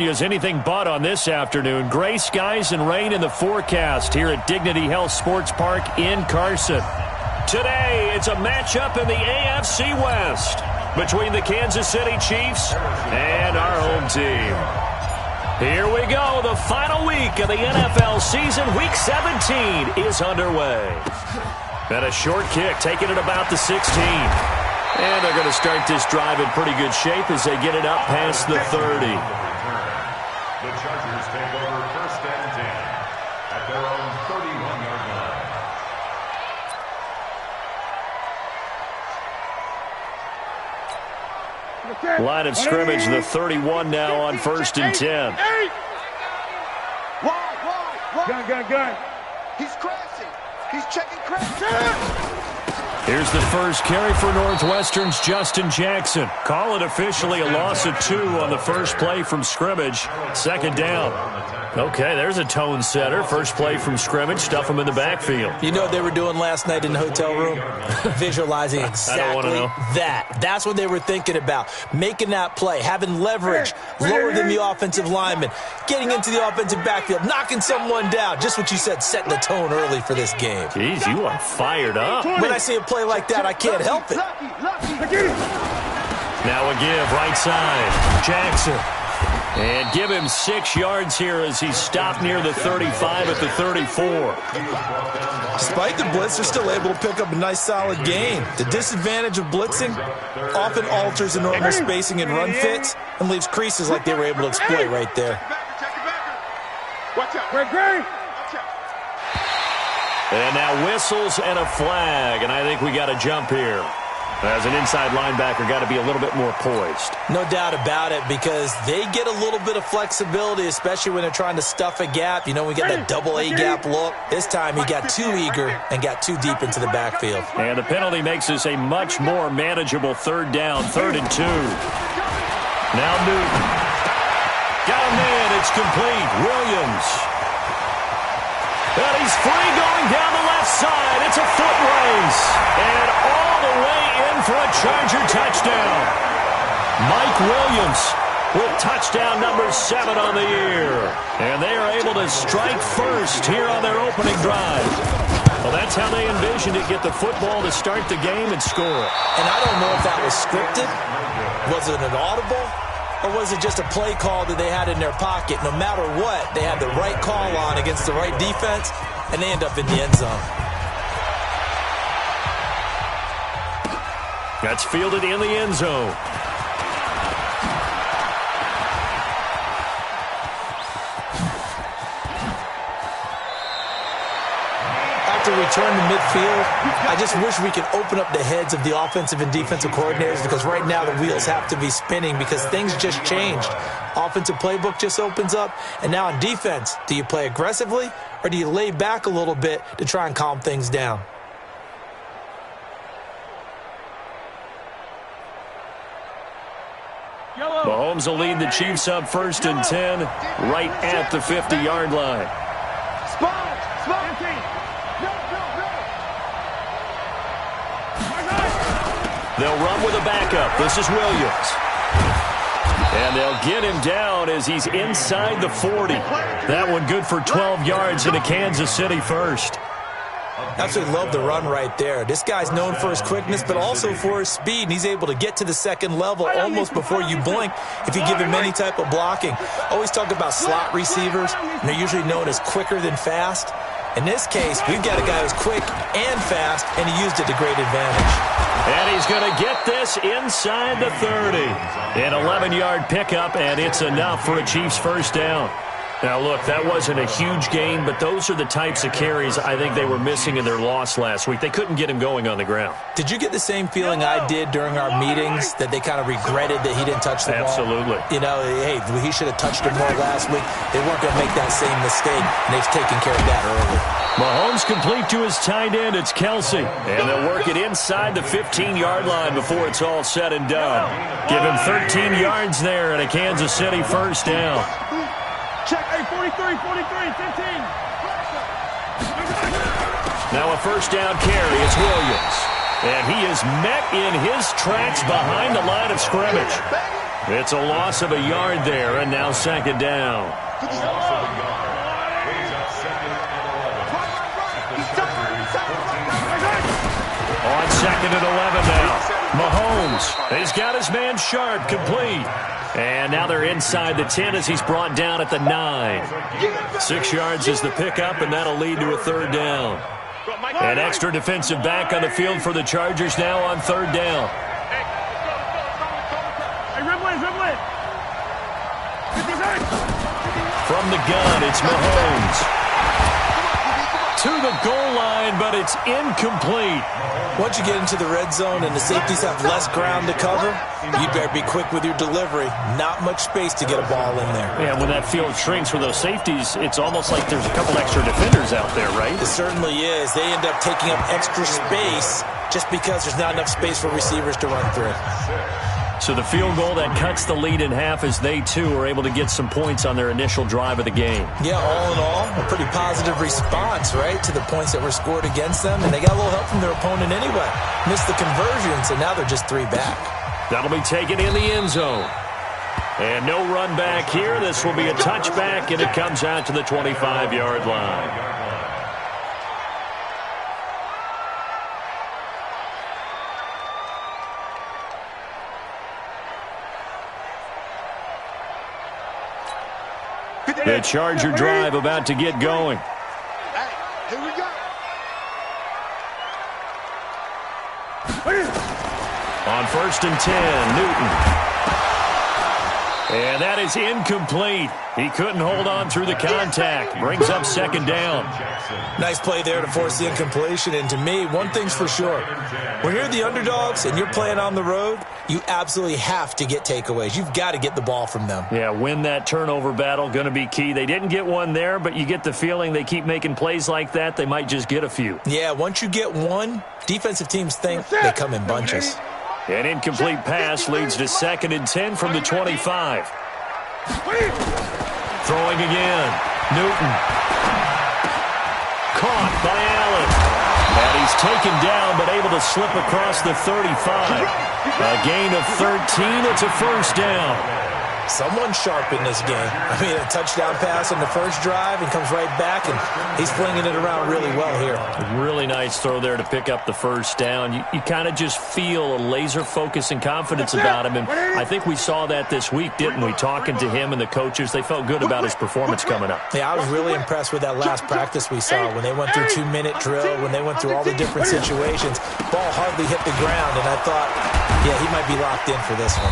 Is anything but on this afternoon. Gray skies and rain in the forecast here at Dignity Health Sports Park in Carson. Today, it's a matchup in the AFC West between the Kansas City Chiefs and our home team. Here we go. The final week of the NFL season. Week 17 is underway. And a short kick taken at about the 16. And they're going to start this drive in pretty good shape as they get it up past the 30. The Chargers take over first and 10 at their own 31-yard line. Line of scrimmage, the 31 now on first and 10. Gun. He's crashing. He's checking crash. Here's the first carry for Northwestern's Justin Jackson. Call it officially a loss of 2 on the first play from scrimmage. Second down. Okay, there's a tone setter. First play from scrimmage. Stuff them in the backfield. You know what they were doing last night in the hotel room? Visualizing exactly that. That's what they were thinking about. Making that play, having leverage, lower than the offensive lineman, getting into the offensive backfield, knocking someone down. Just what you said, setting the tone early for this game. Jeez, you are fired up. When I see a play like that, I can't help it. Now a give, right side. Jackson. And give him 6 yards here as he's stopped near the 35 at the 34. Despite the blitz, they're still able to pick up a nice, solid gain. The disadvantage of blitzing often alters the normal spacing and run fits and leaves creases like they were able to exploit right there. Watch out. Great. And now whistles and a flag, and I think we got a jump here. As an inside linebacker, got to be a little bit more poised. No doubt about it, because they get a little bit of flexibility, especially when they're trying to stuff a gap. You know, we get that double A gap look. This time he got too eager and got too deep into the backfield. And the penalty makes this a much more manageable third down, 3rd and 2. Now Newton. Got him in. It's complete. Williams. And he's free going down the left side. It's a foot race. And all the way in for a Charger touchdown. Mike Williams with touchdown number 7 on the year. And they are able to strike first here on their opening drive. Well, that's how they envisioned it, get the football to start the game and score. And I don't know if that was scripted. Was it an audible? Or was it just a play call that they had in their pocket? No matter what, they had the right call on against the right defense, and they end up in the end zone. That's fielded in the end zone. To return to midfield, I just wish we could open up the heads of the offensive and defensive coordinators, because right now the wheels have to be spinning because things just changed. Offensive playbook just opens up, and now on defense, do you play aggressively or do you lay back a little bit to try and calm things down? Mahomes will lead the Chiefs up 1st and 10 right at the 50-yard line. They'll run with a backup. This is Williams. And they'll get him down as he's inside the 40. That one good for 12 yards into Kansas City first. Absolutely love the run right there. This guy's known for his quickness, but also for his speed, and he's able to get to the second level almost before you blink if you give him any type of blocking. Always talk about slot receivers, and they're usually known as quicker than fast. In this case, we've got a guy who's quick and fast, and he used it to great advantage. And he's going to get this inside the 30. An 11-yard pickup, and it's enough for a Chiefs first down. Now, look, that wasn't a huge gain, but those are the types of carries I think they were missing in their loss last week. They couldn't get him going on the ground. Did you get the same feeling I did during our meetings, that they kind of regretted that he didn't touch the ball? Absolutely. You know, hey, he should have touched it more last week. They weren't going to make that same mistake, and they've taken care of that early. Mahomes complete to his tight end. It's Kelsey. And they'll work it inside the 15-yard line before it's all said and done. Give him 13 yards there and a Kansas City first down. Check, hey, 43, 15. Now a first down carry. It's Williams. And he is met in his tracks behind the line of scrimmage. It's a loss of a yard there, and now second down. Loss of a yard. Brings up second and 11. On second and 11 now. Mahomes, he's got his man Sharp complete. And now they're inside the 10 as he's brought down at the 9. 6 yards is the pickup, and that'll lead to a third down. An extra defensive back on the field for the Chargers now on third down. From the gun, it's Mahomes. To the goal line, but it's incomplete. Once you get into the red zone and the safeties have less ground to cover, you better be quick with your delivery. Not much space to get a ball in there. Yeah, when that field shrinks for those safeties, it's almost like there's a couple extra defenders out there, right? It certainly is. They end up taking up extra space just because there's not enough space for receivers to run through. So the field goal that cuts the lead in half as they, too, are able to get some points on their initial drive of the game. Yeah, all in all, a pretty positive response, right, to the points that were scored against them. And they got a little help from their opponent anyway. Missed the conversion, so now they're just 3 back. That'll be taken in the end zone. And no run back here. This will be a touchback, and it comes out to the 25-yard line. The Charger drive about to get going. Hey, here we go. On 1st and 10, Newton. And that is incomplete. He couldn't hold on through the contact. Brings up second down. Nice play there to force the incompletion. And to me, one thing's for sure. When you're the underdogs and you're playing on the road, you absolutely have to get takeaways. You've got to get the ball from them. Yeah, win that turnover battle, going to be key. They didn't get one there, but you get the feeling they keep making plays like that, they might just get a few. Yeah, once you get one, defensive teams think they come in bunches. An incomplete pass leads to 2nd and 10 from the 25. Throwing again. Newton. Caught by Allen. And he's taken down but able to slip across the 35. A gain of 13. It's a first down. Someone sharp in this game. I mean, a touchdown pass on the first drive and comes right back, and he's flinging it around really well here. Really nice throw there to pick up the first down. You kind of just feel a laser focus and confidence about him, and I think we saw that this week, didn't we? Talking to him and the coaches, they felt good about his performance coming up. Yeah, I was really impressed with that last practice we saw when they went through 2-minute drill, when they went through all the different situations. Ball hardly hit the ground, and I thought, yeah, he might be locked in for this one.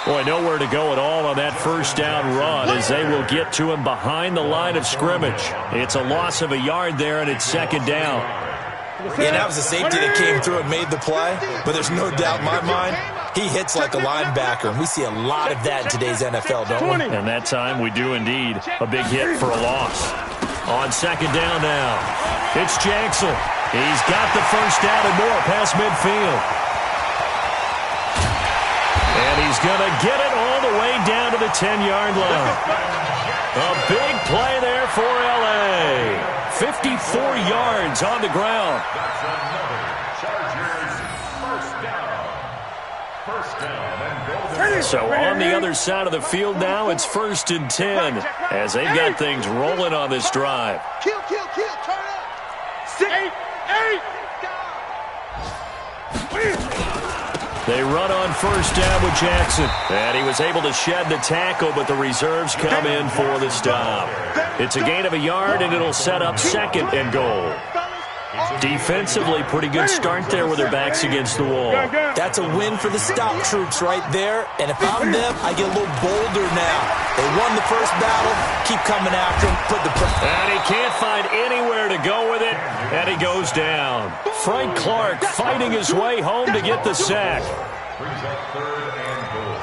Boy, nowhere to go at all on that first down run as they will get to him behind the line of scrimmage. It's a loss of a yard there, and it's second down. Yeah, that was a safety that came through and made the play, but there's no doubt in my mind he hits like a linebacker, and we see a lot of that in today's NFL, don't we? And that time we do indeed. A big hit for a loss. On second down now, it's Jackson. He's got the first down and more past midfield. And he's going to get it all the way down to the 10-yard line. A big play there for L.A. 54 yards on the ground. That's another Chargers first down and goal. So on the other side of the field now, it's 1st and 10 as they've got things rolling on this drive. Kill, turn up. 6, 8. They run on first down with Jackson. And he was able to shed the tackle, but the reserves come in for the stop. It's a gain of a yard, and it'll set up 2nd and goal. Defensively, pretty good start there with their backs against the wall. That's a win for the stop troops right there. And if I'm them, I get a little bolder now. They won the first battle. Keep coming after him. Put the pressure. And he can't find anywhere to go with it. And he goes down. Frank Clark fighting his way home to get the sack. Brings up 3rd and goal.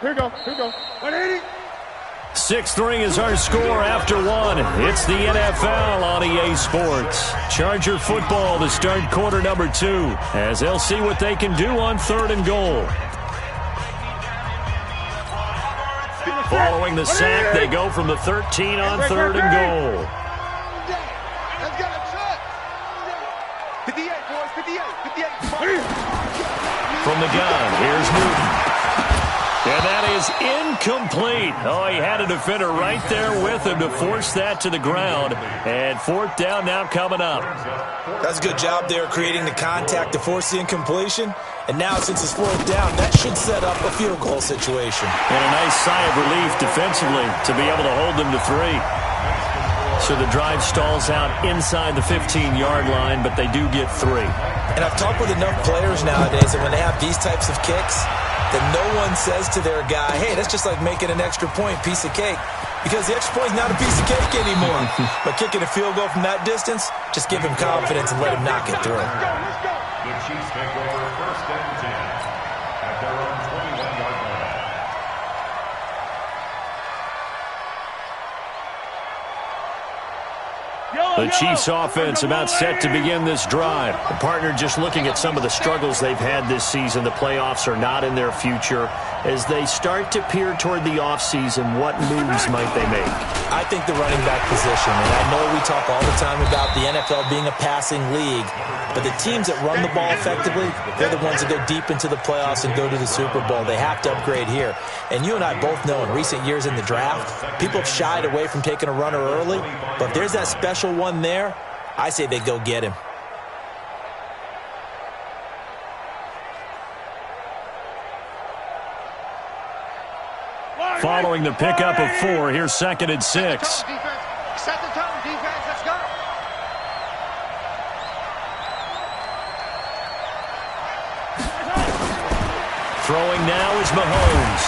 Here we go. 180. 6-3 is our score after 1. It's the NFL on EA Sports. Charger football to start quarter number 2 as they'll see what they can do on 3rd and goal. Following the sack, they go from the 13 on 3rd and goal. Let's go. From the gun, here's Newton. And that is incomplete. Oh, he had a defender right there with him to force that to the ground. And fourth down now coming up. That's a good job there creating the contact to force the incompletion. And now since it's fourth down, that should set up a field goal situation. And a nice sigh of relief defensively to be able to hold them to 3. So the drive stalls out inside the 15-yard line, but they do get 3. And I've talked with enough players nowadays that when they have these types of kicks, that no one says to their guy, hey, that's just like making an extra point, piece of cake. Because the extra point's not a piece of cake anymore. But kicking a field goal from that distance, just give him confidence and let him knock it through. The Chiefs take over first and 10 at their own 21-yard line. The Chiefs offense about set to begin this drive. The partner just looking at some of the struggles they've had this season. The playoffs are not in their future. As they start to peer toward the offseason, what moves might they make? I think the running back position, and I know we talk all the time about the NFL being a passing league, but the teams that run the ball effectively, they're the ones that go deep into the playoffs and go to the Super Bowl. They have to upgrade here. And you and I both know in recent years in the draft, people have shied away from taking a runner early, but if there's that special one there, I say they go get him. Following the pickup of 4, here's 2nd and 6. Set the tone, defense. Let's go. Throwing now is Mahomes.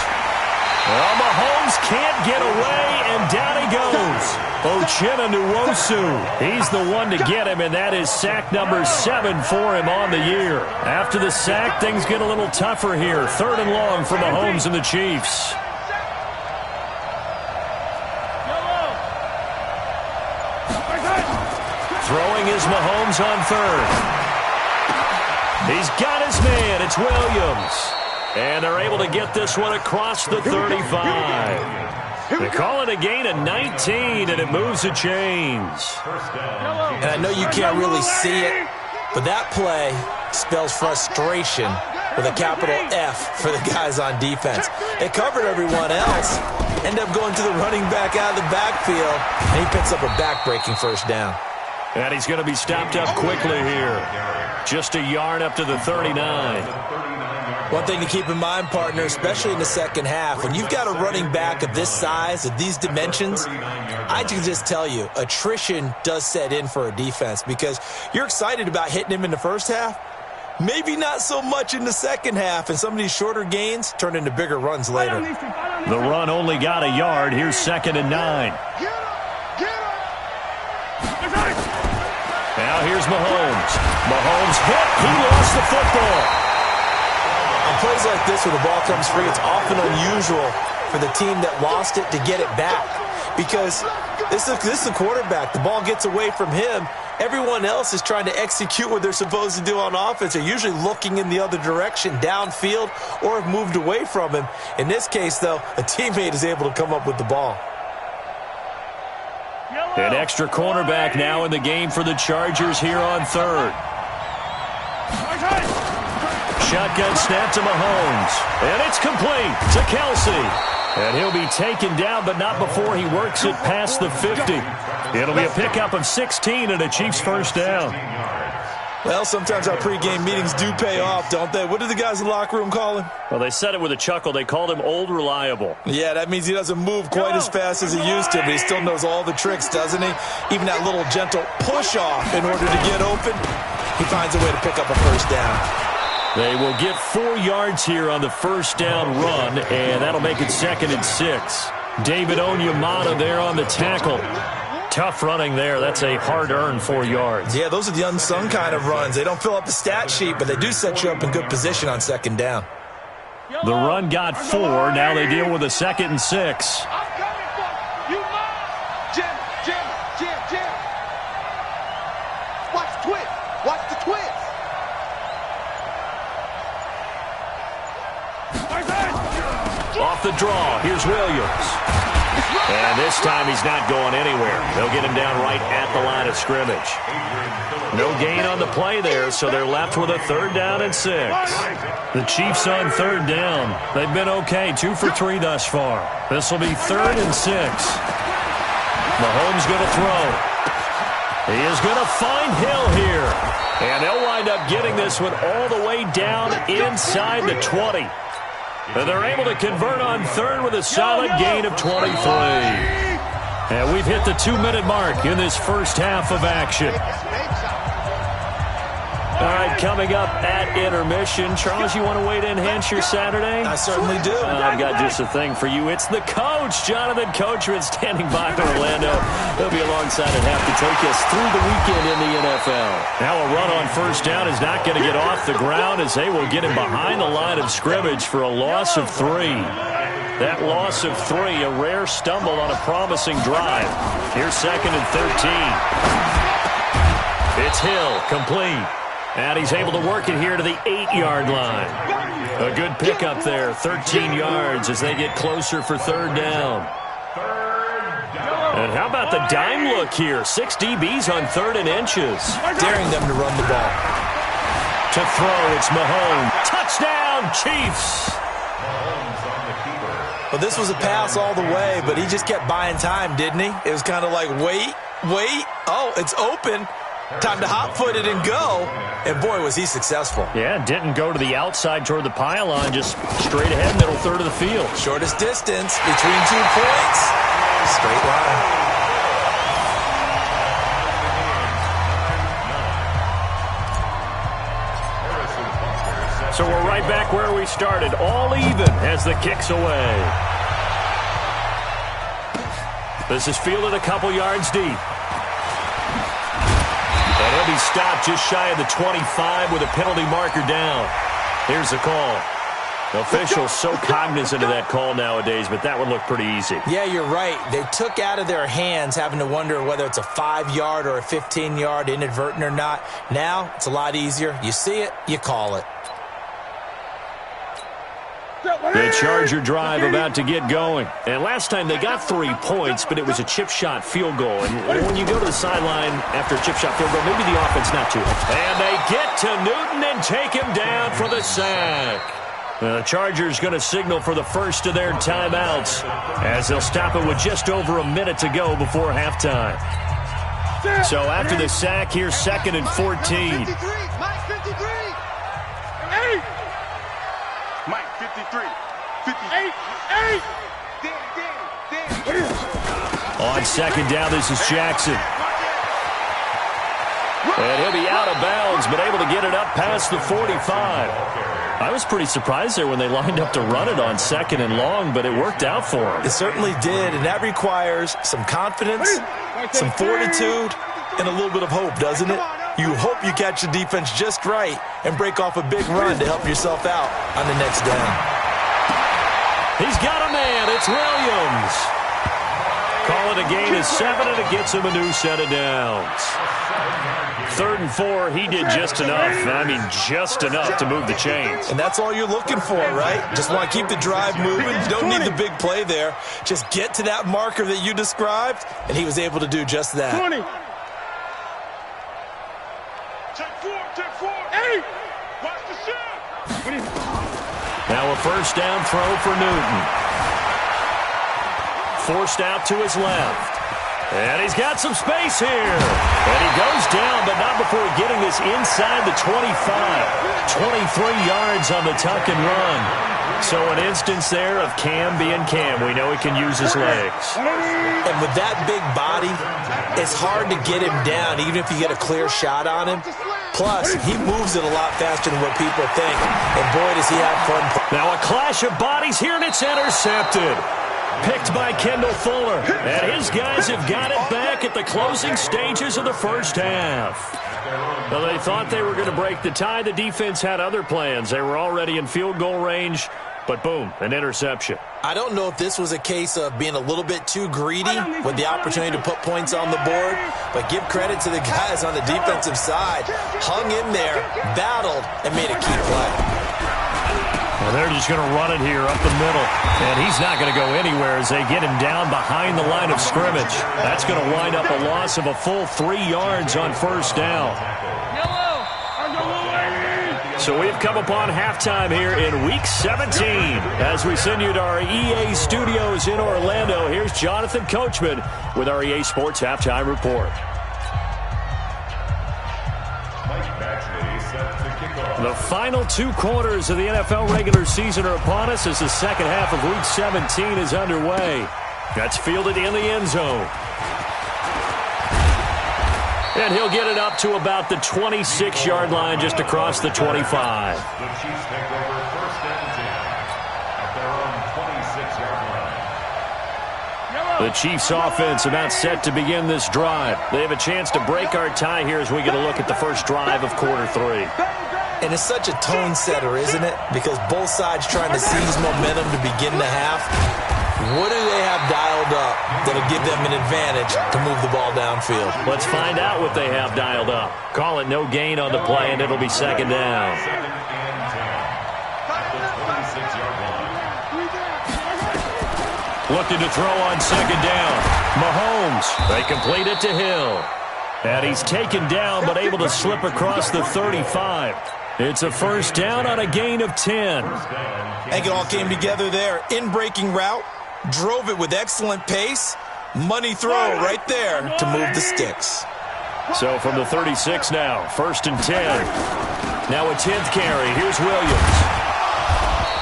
Well, Mahomes can't get away, and down he goes. Uchenna Nwosu. He's the one to get him, and that is sack number 7 for him on the year. After the sack, things get a little tougher here. 3rd and long for Mahomes and the Chiefs. Throwing is Mahomes on 3rd. He's got his man. It's Williams. And they're able to get this one across the 35. They call it a gain of 19, and it moves the chains. And I know you can't really see it, but that play spells frustration with a capital F for the guys on defense. They covered everyone else, end up going to the running back out of the backfield, and he picks up a back-breaking first down. And he's going to be stopped up quickly here. Just a yard up to the 39. One thing to keep in mind, partner, especially in the second half, when you've got a running back of this size, of these dimensions, I can just tell you, attrition does set in for a defense because you're excited about hitting him in the first half, maybe not so much in the second half, and some of these shorter gains turn into bigger runs later. The run only got a yard. Here's 2nd and 9. Now here's Mahomes. Mahomes hit. He lost the football. On plays like this where the ball comes free, it's often unusual for the team that lost it to get it back because this is the quarterback. The ball gets away from him. Everyone else is trying to execute what they're supposed to do on offense. They're usually looking in the other direction, downfield, or have moved away from him. In this case, though, a teammate is able to come up with the ball. An extra cornerback now in the game for the Chargers here on 3rd. Shotgun snap to Mahomes. And it's complete to Kelsey. And he'll be taken down, but not before he works it past the 50. It'll be a pickup of 16 and a Chiefs first down. Well, sometimes our pregame meetings do pay off, don't they? What do the guys in the locker room call him? Well, they said it with a chuckle. They called him Old Reliable. Yeah, that means he doesn't move quite as fast as he used to, but he still knows all the tricks, doesn't he? Even that little gentle push-off in order to get open, he finds a way to pick up a first down. They will get 4 yards here on the first down run, and that'll make it 2nd and 6. David Onyemata there on the tackle. Tough running there. That's a hard-earned 4 yards. Yeah, those are the unsung kind of runs. They don't fill up the stat sheet, but they do set you up in good position on second down. The run got 4. Now they deal with a 2nd and 6. I'm coming for you. Jim. Watch the twist. Watch the twist. Off the draw. Here's Williams. And this time he's not going anywhere. They'll get him down right at the line of scrimmage. No gain on the play there, so they're left with a 3rd down and 6. The Chiefs on 3rd down. They've been okay, 2 for 3 thus far. This will be 3rd and 6. Mahomes going to throw. He is going to find Hill here. And they'll wind up getting this one all the way down inside the 20. And they're able to convert on 3rd with a solid gain of 23. And we've hit the 2-minute mark in this first half of action. All right, coming up at intermission. Charles, you want to wait to enhance your Saturday? I certainly do. I've got just a thing for you. It's the coach, Jonathan Coachman, standing by in Orlando. He'll be alongside at half to take us through the weekend in the NFL. Now a run on 1st down is not going to get off the ground as they will get him behind the line of scrimmage for a loss of 3. That loss of 3, a rare stumble on a promising drive. Here's 2nd and 13. It's Hill, complete. And he's able to work it here to the 8-yard line. A good pickup there, 13 yards as they get closer for 3rd down. And how about the dime look here? 6 DBs on 3rd and inches. Daring them to run the ball. To throw, it's Mahomes. Touchdown, Chiefs! Well, this was a pass all the way, but he just kept buying time, didn't he? It was kind of like, wait. Oh, it's open. Time to hot-foot it and go. And, boy, was he successful. Yeah, didn't go to the outside toward the pylon, just straight ahead, middle 3rd of the field. Shortest distance between 2 points. Straight line. So we're right back where we started, all even as the kick's away. This is fielded a couple yards deep. And he'll be stopped just shy of the 25 with a penalty marker down. Here's the call. The officials so cognizant of that call nowadays, but that would look pretty easy. Yeah, you're right. They took out of their hands having to wonder whether it's a 5-yard or a 15-yard inadvertent or not. Now, it's a lot easier. You see it, you call it. The Charger drive about to get going. And last time they got 3 points, but it was a chip shot field goal. And when you go to the sideline after a chip shot field goal, maybe the offense not too. And they get to Newton and take him down for the sack. The Chargers going to signal for the first of their timeouts as they'll stop it with just over a minute to go before halftime. So after the sack, here's 2nd and 14. Mike, 53. 58. On 2nd down, this is Jackson. And he'll be out of bounds, but able to get it up past the 45. I was pretty surprised there when they lined up to run it on 2nd and long, but it worked out for him. It certainly did, and that requires some confidence, some fortitude, and a little bit of hope, doesn't it? You hope you catch the defense just right and break off a big run to help yourself out on the next down. He's got a man. It's Williams. Call it a gain of 7, and it gets him a new set of downs. 3rd and 4, he did just enough. I mean, just enough to move the chains. And that's all you're looking for, right? Just want to keep the drive moving. You don't need the big play there. Just get to that marker that you described, and he was able to do just that. 20. Check 4. Hey! Watch the shot. Now a first down throw for Newton. Forced out to his left. And he's got some space here. And he goes down, but not before getting this inside the 25. 23 yards on the tuck and run. So an instance there of Cam being Cam. We know he can use his legs. And with that big body, it's hard to get him down, even if you get a clear shot on him. Plus, he moves it a lot faster than what people think. And boy, does he have fun. Now a clash of bodies here, and it's intercepted. Picked by Kendall Fuller. And his guys have got it back at the closing stages of the first half. Well, they thought they were going to break the tie. The defense had other plans. They were already in field goal range. But boom, an interception. I don't know if this was a case of being a little bit too greedy with the opportunity to put points on the board, but give credit to the guys on the defensive side. Hung in there, battled, and made a key play. And they're just going to run it here up the middle. And he's not going to go anywhere as they get him down behind the line of scrimmage. That's going to wind up a loss of a full 3 yards on first down. So we've come upon halftime here in Week 17. As we send you to our EA studios in Orlando, here's Jonathan Coachman with our EA Sports Halftime Report. The final 2 quarters of the NFL regular season are upon us as the second half of Week 17 is underway. That's fielded in the end zone. And he'll get it up to about the 26-yard line just across the 25. The Chiefs take over first and 10 at their own 26-yard line. The Chiefs offense about set to begin this drive. They have a chance to break our tie here as we get a look at the first drive of quarter 3. And it's such a tone setter, isn't it? Because both sides trying to seize momentum to begin the half. What do they have dialed up that'll give them an advantage to move the ball downfield? Let's find out what they have dialed up. Call it no gain on the play, and it'll be second down. Second and 10 at the 26-yard line. Looking to throw on second down. Mahomes, they complete it to Hill. And he's taken down but able to slip across the 35. It's a first down on a gain of 10. I think it all came together there. In-breaking route, drove it with excellent pace. Money throw right there to move the sticks. So from the 36 now, first and 10. Now a 10th carry. Here's Williams.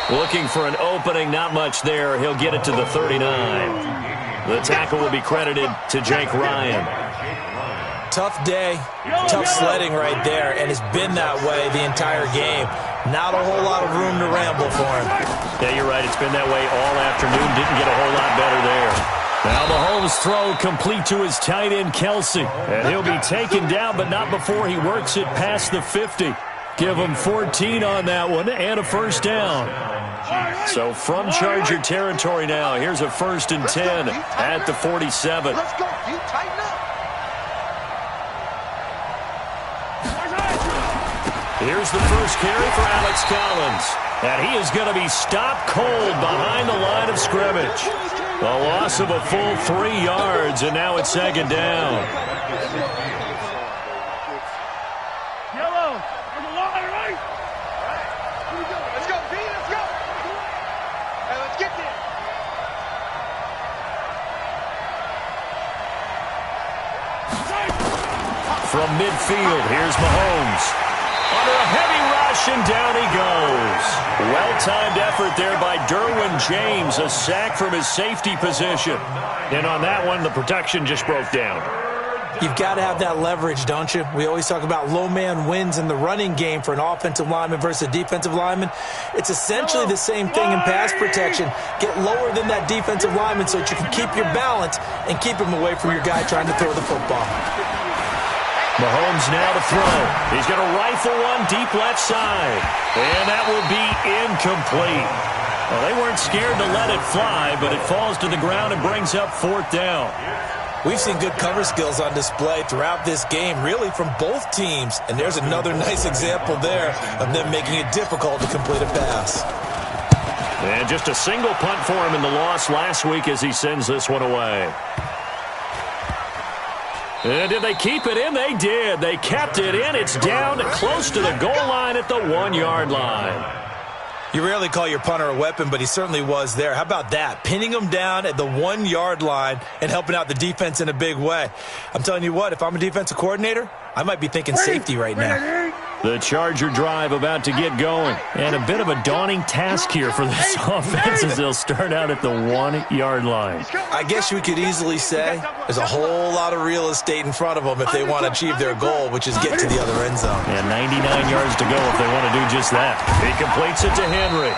Looking for an opening, not much there. He'll get it to the 39. The tackle will be credited to Jake Ryan. Tough day, tough sledding right there, and it's been that way the entire game. Not a whole lot of room to ramble for him. Yeah, you're right. It's been that way all afternoon. Didn't get a whole lot better there. Now Mahomes' throw complete to his tight end, Kelsey. And he'll be taken down, but not before he works it past the 50. Give him 14 on that one and a first down. So from Charger territory now, here's a first and 10 at the 47. Let's go. You tighten up. Here's the first carry for Alex Collins. And he is going to be stopped cold behind the line of scrimmage. A loss of a full 3 yards, and now it's second down. Let's go, B. Let's go. Hey, let's get there. From midfield, here's Mahomes. Under a heavy rush, and down he goes. Well-timed effort there by Derwin James. A sack from his safety position. And on that one, the protection just broke down. You've got to have that leverage, don't you? We always talk about low man wins in the running game for an offensive lineman versus a defensive lineman. It's essentially the same thing in pass protection. Get lower than that defensive lineman so that you can keep your balance and keep him away from your guy trying to throw the football. Mahomes now to throw. He's going to rifle one deep left side. And that will be incomplete. Well, they weren't scared to let it fly, but it falls to the ground and brings up fourth down. We've seen good cover skills on display throughout this game, really from both teams. And there's another nice example there of them making it difficult to complete a pass. And just a single punt for him in the loss last week as he sends this one away. And did they keep it in? They did. They kept it in. It's down close to the goal line at the 1-yard line. You rarely call your punter a weapon, but he certainly was there. How about that? Pinning him down at the 1-yard line and helping out the defense in a big way. I'm telling you what, if I'm a defensive coordinator, I might be thinking safety right now. The Charger drive about to get going. And a bit of a daunting task here for this offense as they'll start out at the 1-yard line. I guess we could easily say there's a whole lot of real estate in front of them if they want to achieve their goal, which is get to the other end zone. And 99 yards to go if they want to do just that. He completes it to Henry.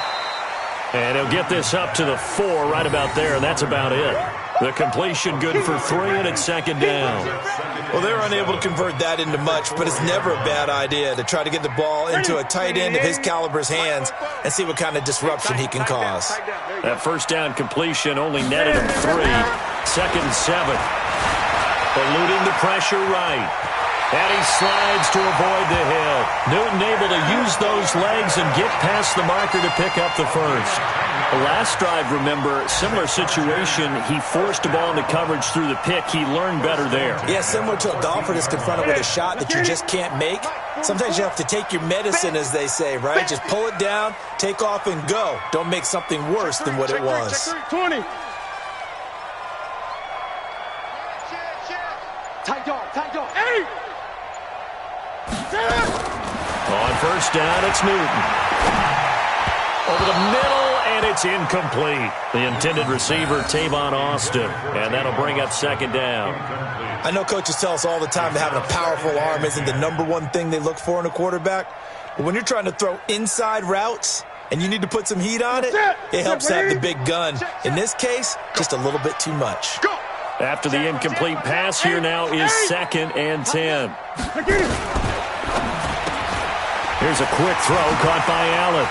And he'll get this up to the 4 right about there, and that's about it. The completion good for 3, and it's second down. Well, they're unable to convert that into much, but it's never a bad idea to try to get the ball into a tight end of his caliber's hands and see what kind of disruption he can cause. That first down completion only netted him 3. Second and 7. Eluding the pressure right. And he slides to avoid the hit. Newton able to use those legs and get past the marker to pick up the first. The last drive, remember, similar situation. He forced a ball into coverage through the pick. He learned better there. Yeah, similar to a golfer that's confronted with a shot that you just can't make. Sometimes you have to take your medicine, as they say, right? Just pull it down, take off, and go. Don't make something worse than what it was. 20. Tight dog. 8. On first down, it's Newton. Over the middle, and it's incomplete. The intended receiver, Tavon Austin, and that'll bring up second down. I know coaches tell us all the time that having a powerful arm isn't the #1 thing they look for in a quarterback. But when you're trying to throw inside routes and you need to put some heat on it, it helps to have the big gun. In this case, just a little bit too much. After the incomplete pass, here now is 2nd and 10. Here's a quick throw caught by Allen.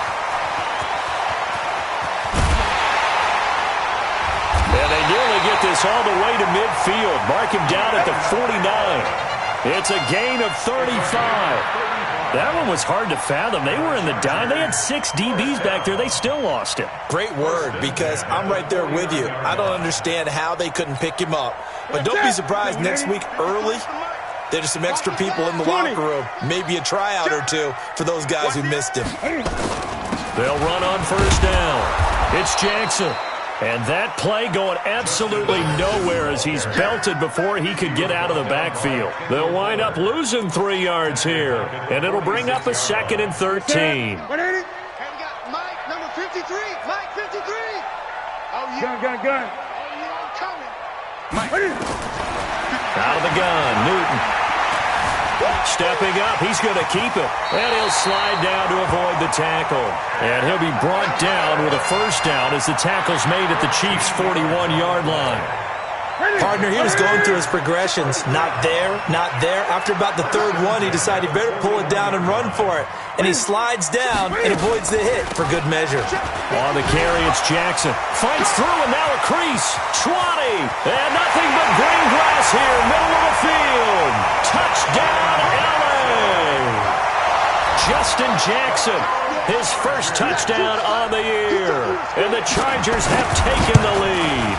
And they nearly get this all the way to midfield. Mark him down at the 49. It's a gain of 35. That one was hard to fathom. They were in the dime. They had 6 DBs back there. They still lost it. Great word, because I'm right there with you. I don't understand how they couldn't pick him up. But don't be surprised next week early, there's some extra people in the locker room. Maybe a tryout or two for those guys who missed him. They'll run on first down. It's Jackson. And that play going absolutely nowhere as he's belted before he could get out of the backfield. They'll wind up losing 3 yards here. And it'll bring up a 2nd and 13. And we got Mike, number 53. Mike, 53. Oh, yeah. Gun. Oh, yeah, I'm coming. Mike. Out of the gun, Newton. Stepping up, he's going to keep it. And he'll slide down to avoid the tackle. And he'll be brought down with a first down as the tackle's made at the Chiefs' 41-yard line. Partner, he was going through his progressions. Not there, not there. After about the 3rd one, he decided he better pull it down and run for it. And he slides down and avoids the hit for good measure. On the carry, it's Jackson. Fights through and now a crease. 20. And nothing but green grass here, middle of the field. Touchdown, LA. Justin Jackson, his first touchdown on the year. And the Chargers have taken the lead.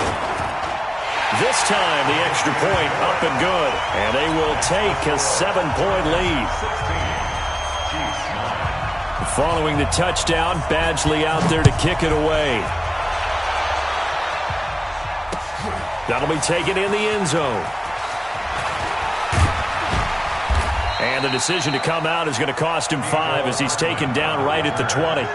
This time, the extra point up and good. And they will take a 7-point lead. Following the touchdown, Badgley out there to kick it away. That'll be taken in the end zone. And the decision to come out is going to cost him 5 as he's taken down right at the 20.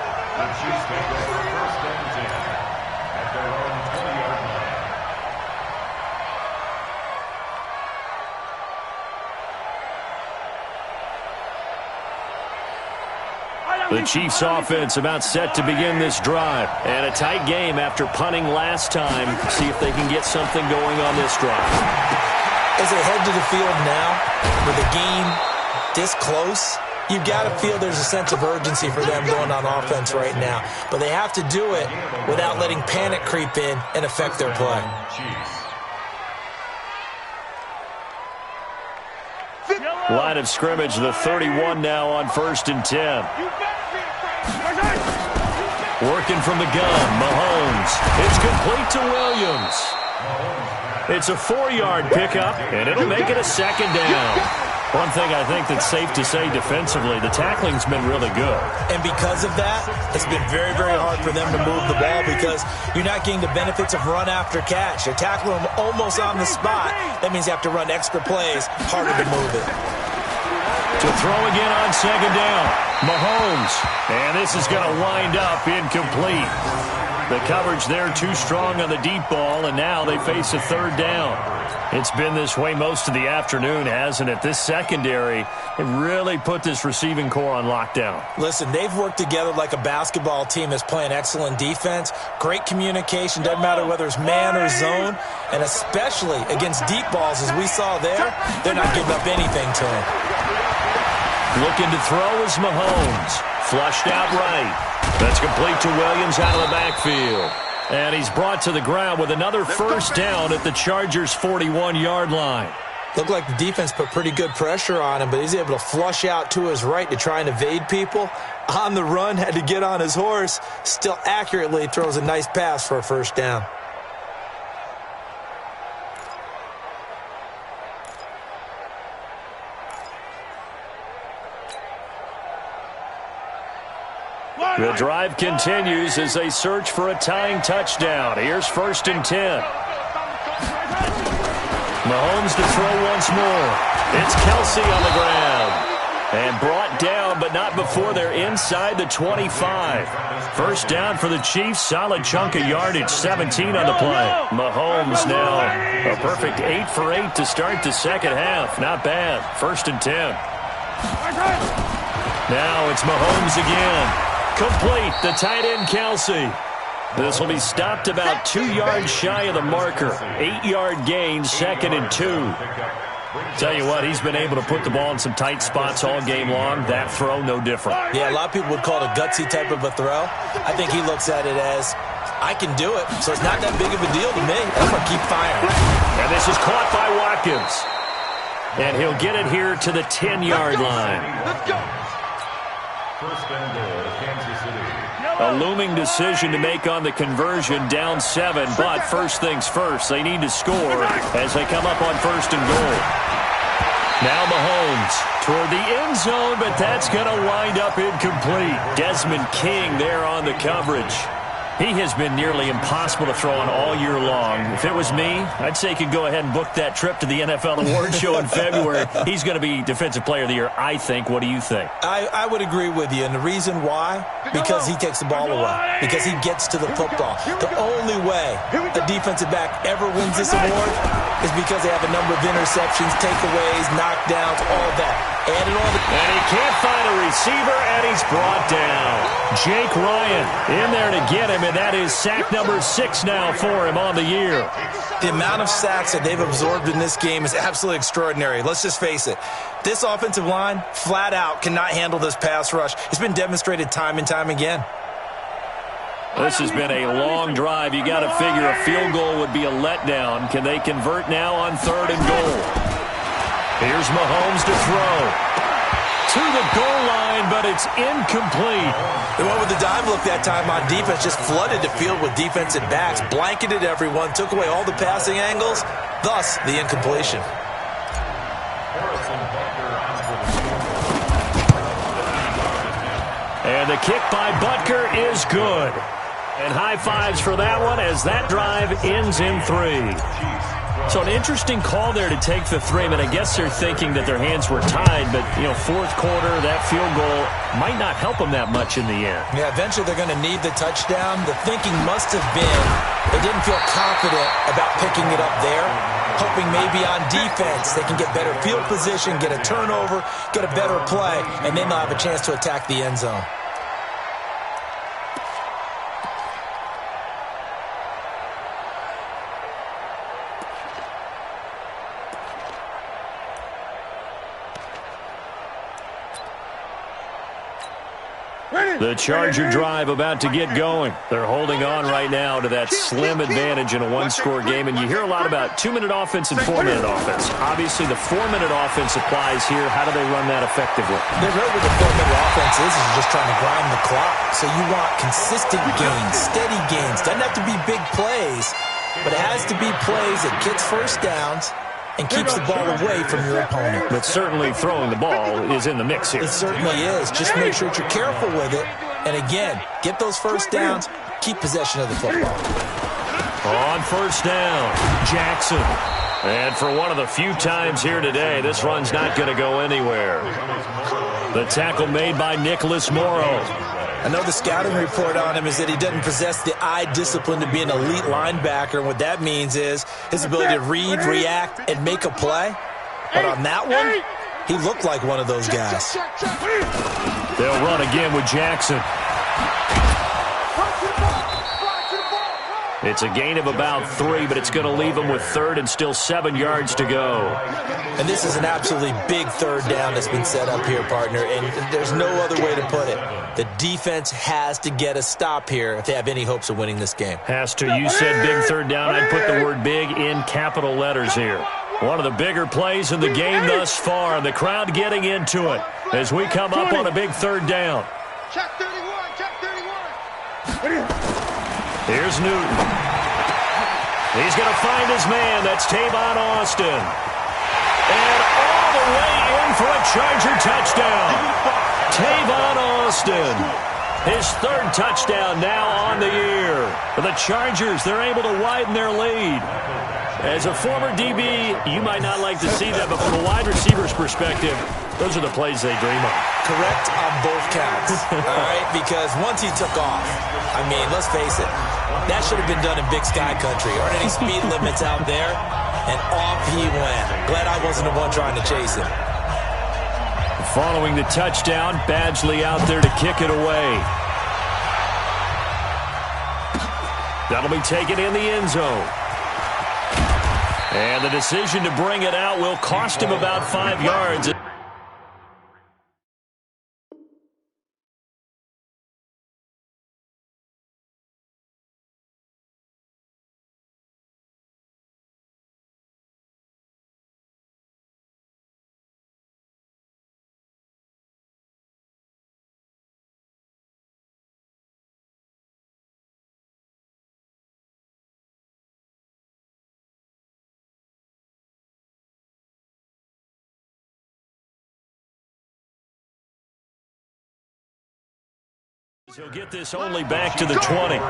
The Chiefs offense about set to begin this drive. And a tight game after punting last time. See if they can get something going on this drive. As they head to the field now, with the game this close, you've got to feel there's a sense of urgency for them going on offense right now. But they have to do it without letting panic creep in and affect their play. Line of scrimmage, the 31 now on 1st and 10. Working from the gun, Mahomes. It's complete to Williams. It's a 4-yard pickup, and it'll make it a 2nd down. One thing I think that's safe to say defensively, the tackling's been really good. And because of that, it's been very, very hard for them to move the ball because you're not getting the benefits of run after catch. You're tackling them almost on the spot. That means you have to run extra plays, harder to move it. To throw again on 2nd down, Mahomes. And this is going to wind up incomplete. The coverage there too strong on the deep ball, and now they face a 3rd down. It's been this way most of the afternoon, hasn't it? This secondary, it really put this receiving core on lockdown. Listen, they've worked together like a basketball team that's playing excellent defense. Great communication, doesn't matter whether it's man or zone, and especially against deep balls, as we saw there, they're not giving up anything to them. Looking to throw is Mahomes. Flushed out right. That's complete to Williams out of the backfield. And he's brought to the ground with another first down at the Chargers' 41-yard line. Looked like the defense put pretty good pressure on him, but he's able to flush out to his right to try and evade people. On the run, had to get on his horse. Still accurately throws a nice pass for a first down. The drive continues as they search for a tying touchdown. Here's 1st and 10. Mahomes to throw once more. It's Kelsey on the ground. And brought down, but not before they're inside the 25. First down for the Chiefs. Solid chunk of yardage. 17 on the play. Mahomes now a perfect 8 for 8 to start the second half. Not bad. 1st and 10. Now it's Mahomes again. Complete, the tight end Kelsey. This will be stopped about 2 yards shy of the marker. 8-yard gain, 2nd and 2. Tell you what, he's been able to put the ball in some tight spots all game long. That throw, no different. Yeah, a lot of people would call it a gutsy type of a throw. I think he looks at it as, I can do it, so it's not that big of a deal to me. I'm going to keep firing. And this is caught by Watkins. And he'll get it here to the 10-yard line. Let's go. First and goal, Kansas City. A looming decision to make on the conversion, down 7, but first things first, they need to score as they come up on 1st and goal. Now Mahomes toward the end zone, but that's going to wind up incomplete. Desmond King there on the coverage. He has been nearly impossible to throw on all year long. If it was me, I'd say he could go ahead and book that trip to the NFL Awards show in February. He's going to be Defensive Player of the Year, I think. What do you think? I would agree with you, and the reason why? Because he takes the ball away. Because he gets to the football. The only way a defensive back ever wins this award is because they have a number of interceptions, takeaways, knockdowns, all that. And he can't find a receiver, and he's brought down. Jake Ryan in there to get him, and that is sack number 6 now for him on the year. The amount of sacks that they've absorbed in this game is absolutely extraordinary. Let's just face it. This offensive line, flat out, cannot handle this pass rush. It's been demonstrated time and time again. This has been a long drive. You got to figure a field goal would be a letdown. Can they convert now on 3rd and goal? Here's Mahomes to throw. To the goal line, but it's incomplete. They went with the dive look that time on defense, just flooded the field with defensive backs, blanketed everyone, took away all the passing angles, thus the incompletion. And the kick by Butker is good. And high fives for that one as that drive ends in 3. So an interesting call there to take the 3. I mean, I guess they're thinking that their hands were tied, but, you know, 4th quarter, that field goal might not help them that much in the end. Yeah, eventually they're going to need the touchdown. The thinking must have been they didn't feel confident about picking it up there, hoping maybe on defense they can get better field position, get a turnover, get a better play, and then they'll have a chance to attack the end zone. The Charger drive about to get going. They're holding on right now to that slim advantage in a one-score game. And you hear a lot about 2-minute offense and 4-minute offense. Obviously, the 4-minute offense applies here. How do they run that effectively? They're really with the 4-minute offense is just trying to grind the clock. So you want consistent gains, steady gains. Doesn't have to be big plays, but it has to be plays that gets first downs and keeps the ball away from your opponent. But certainly throwing the ball is in the mix here. It certainly is. Just make sure that you're careful with it. And again, get those first downs, keep possession of the football. On first down, Jackson. And for one of the few times here today, this run's not going to go anywhere. The tackle made by Nicholas Morrow. I know the scouting report on him is that he doesn't possess the eye discipline to be an elite linebacker. And what that means is his ability to read, react, and make a play. But on that one, he looked like one of those guys. They'll run again with Jackson. It's a gain of about 3, but it's going to leave them with 3rd and still 7 yards to go. And this is an absolutely big 3rd down that's been set up here, partner, and there's no other way to put it. The defense has to get a stop here if they have any hopes of winning this game. Has to. You said big 3rd down. I'd put the word big in capital letters here. One of the bigger plays in the game thus far, and the crowd getting into it as we come up on a big third down. Check 31, check 31. Here's Newton. He's going to find his man. That's Tavon Austin. And all the way in for a Charger touchdown. Tavon Austin. His third touchdown now on the year. For the Chargers, they're able to widen their lead. As a former DB, you might not like to see that, but from a wide receiver's perspective, those are the plays they dream of. Correct on both counts, all right? Because once he took off, I mean, let's face it, that should have been done in Big Sky Country. Aren't any speed limits out there? And off he went. Glad I wasn't the one trying to chase him. Following the touchdown, Badgley out there to kick it away. That'll be taken in the end zone. And the decision to bring it out will cost him about 5 yards. He'll get this only back to the 20. First and 10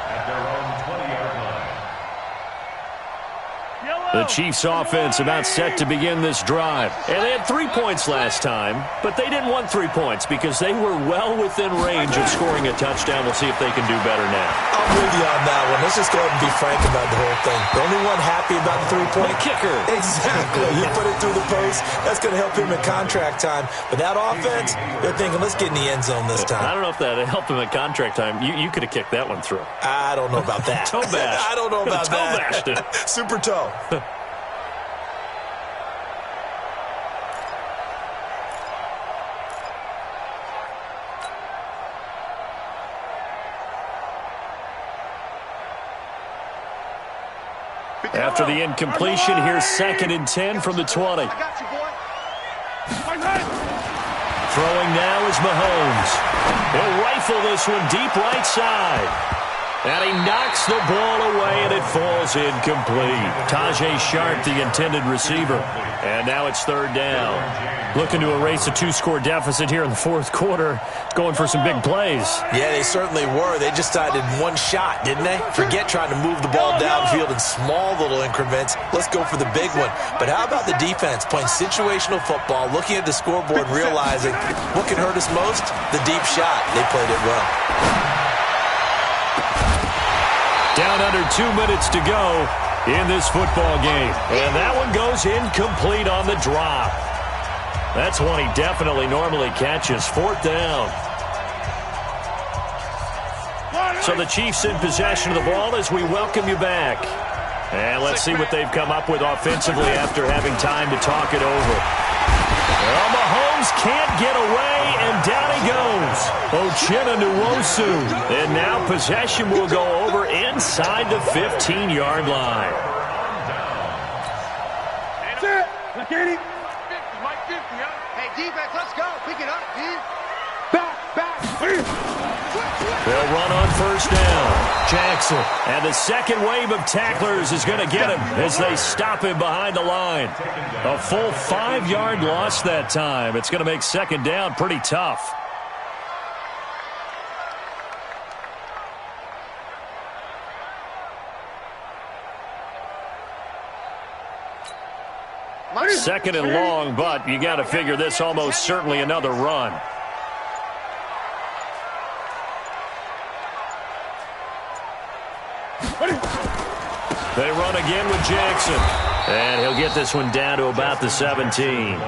at their own 20-yard line. The Chiefs' offense about set to begin this drive. And they had 3 points last time, but they didn't want 3 points because they were well within range of scoring a touchdown. We'll see if they can do better now. I'm with you on that one. Let's just go ahead and be frank about the whole thing. The only one happy about the 3-point kicker. Exactly. You put it through the post. That's going to help him in contract time. But that offense, they're thinking, let's get in the end zone this time. I don't know if that helped him at contract time. You could have kicked that one through. I don't know about that. Toe bash. I don't know about that. Toe bashed it. Super toe. After the incompletion, here's 2nd and 10 from the 20. I got you, boy. Throwing now is Mahomes. He'll rifle this one deep right side. And he knocks the ball away, and it falls incomplete. Tajay Sharp, the intended receiver. And now it's 3rd down. Looking to erase a 2-score deficit here in the 4th quarter. Going for some big plays. Yeah, they certainly were. They just decided one shot, didn't they? Forget trying to move the ball downfield in small little increments. Let's go for the big one. But how about the defense playing situational football, looking at the scoreboard, realizing what can hurt us most? The deep shot. They played it well. Down under 2 minutes to go in this football game. And that one goes incomplete on the drop. That's one he definitely normally catches. 4th down. So the Chiefs in possession of the ball as we welcome you back. And let's see what they've come up with offensively after having time to talk it over. Well, Mahomes can't get away, and down he goes. Uchenna Nwosu. And now possession will go over inside the 15-yard line. That's it. Look at him. Mike 50, huh? Hey, defense, let's go. Pick it up, dude. Back. They'll run on 1st down. Jackson. And the second wave of tacklers is going to get him as they stop him behind the line. A full 5-yard loss that time. It's going to make 2nd down pretty tough. Second and long, but you got to figure this almost certainly another run. They run again with Jackson. And he'll get this one down to about the 17.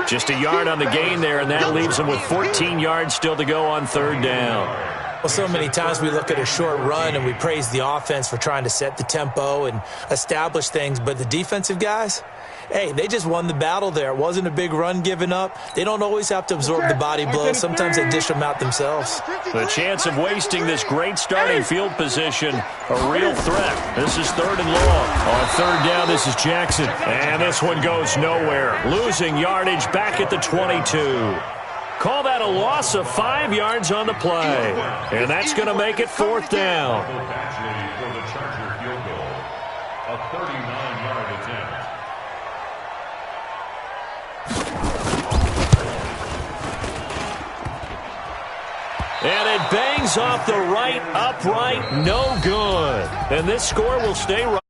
Just a yard on the gain there, and that leaves him with 14 yards still to go on 3rd down. Well, so many times we look at a short run and we praise the offense for trying to set the tempo and establish things, but the defensive guys, hey, they just won the battle there. It wasn't a big run given up. They don't always have to absorb the body blows. Sometimes they dish them out themselves. The chance of wasting this great starting field position, a real threat. This is 3rd and long. On 3rd down, this is Jackson. And this one goes nowhere. Losing yardage back at the 22. Call that a loss of 5 yards on the play. And that's going to make it 4th down. For the Charger field goal, a 39-yard attempt. And it bangs off the right upright, no good. And this score will stay right.